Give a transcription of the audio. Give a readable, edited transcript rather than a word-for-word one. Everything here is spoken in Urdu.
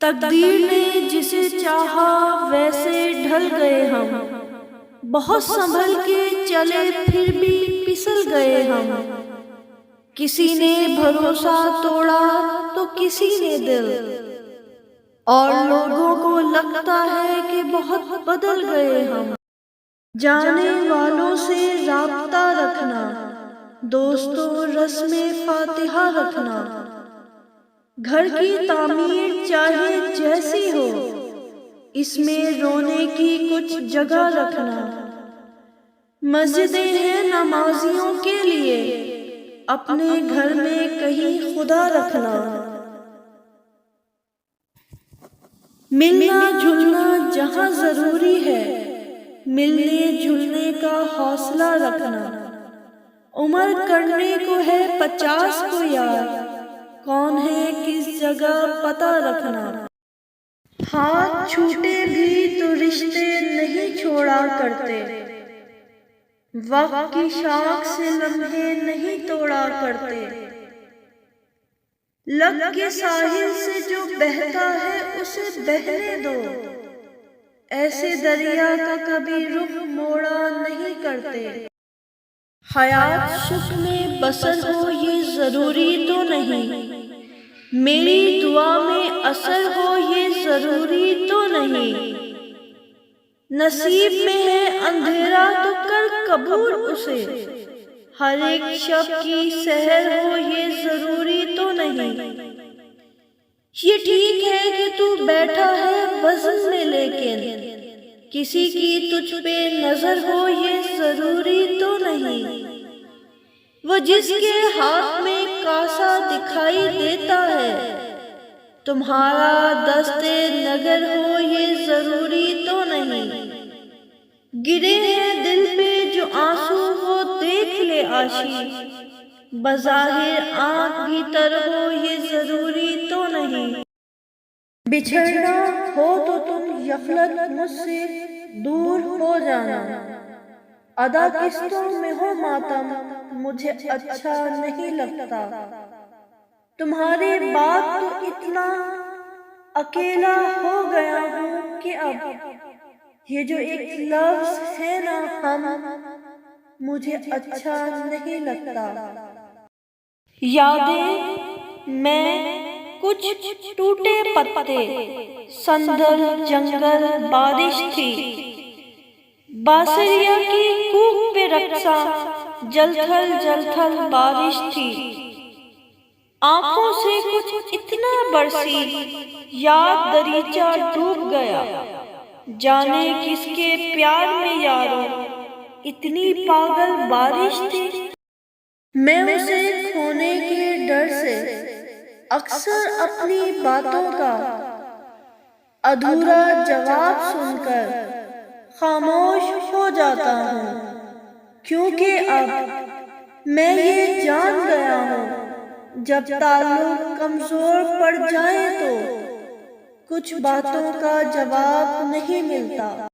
تقدیر نے جسے چاہا ویسے ڈھل گئے ہم، بہت سنبھل کے چلے پھر بھی پھسل گئے ہم۔ کسی نے بھروسہ توڑا تو کسی نے دل، اور لوگوں کو لگتا ہے کہ بہت بدل گئے ہم۔ جانے والوں سے رابطہ رکھنا، دوستوں رسم فاتحہ رکھنا، گھر کی تعمیر چاہے جیسی ہو اس میں رونے کی کچھ جگہ رکھنا۔ مسجدیں ہیں نمازیوں کے لیے، اپنے گھر میں کہیں خدا رکھنا۔ ملنا جلنا جہاں ضروری ہے، ملنے جلنے کا حوصلہ رکھنا۔ عمر کرنے کو ہے 50 کو یار، کون ہے کس جگہ پتہ رکھنا۔ ہاتھ چھوٹے بھی تو رشتے نہیں چھوڑا کرتے، وقت کی شاخ سے لمحے نہیں توڑا کرتے۔ لب کے ساحل سے جو بہتا ہے اسے بہنے دو، ایسے دریا کا کبھی رخ موڑا نہیں کرتے۔ حیات سکھ میں بسر ہو یہ ضروری تو نہیں، میری دعا میں اثر ہو یہ ضروری تو نہیں۔ نصیب میں ہے اندھیرا تو کر قبول اسے، ہر ایک شب کی سحر ہو یہ ضروری تو نہیں۔ یہ ٹھیک ہے کہ تو بیٹھا ہے وزن میں، لیکن کسی کی تجھ پہ نظر ہو یہ ضروری تو نہیں۔ وہ جس کے ہاتھ میں کاسا دکھائی دیتا ہے، تمہارا دست نگر ہو یہ ضروری تو نہیں۔ گرے ہیں دل پہ جو آنسو وہ دیکھ لے عاشق، بظاہر آنکھ بھی تر ہو یہ ضروری تو نہیں۔ بچھڑنا ہو تو تم غفلت مجھ سے دور ہو جانا، ادا قسطوں میں ہو ماتم مجھے اچھا نہیں لگتا۔ تمہارے بعد تو اتنا اکیلا ہو گیا ہوں کہ اب یہ جو ایک لفظ ہے نا ہم، مجھے اچھا نہیں لگتا۔ یادیں میں کچھ ٹوٹے پتے، سندر جنگل بارش تھی، باسریا کی کوک پہ رقصاں جل تھل بارش تھی۔ آنکھوں سے کچھ اتنا برسی یاد دریچہ ڈوب گیا، جانے کس کے پیار میں یارو اتنی پاگل بارش تھی۔ میں اسے کھونے کے ڈر سے اکثر اپنی باتوں کا ادھورا جواب سن کر خاموش ہو جاتا ہوں، کیونکہ اب میں یہ جان گیا ہوں جب تعلق کمزور پڑ جائے تو کچھ باتوں کا جواب نہیں ملتا۔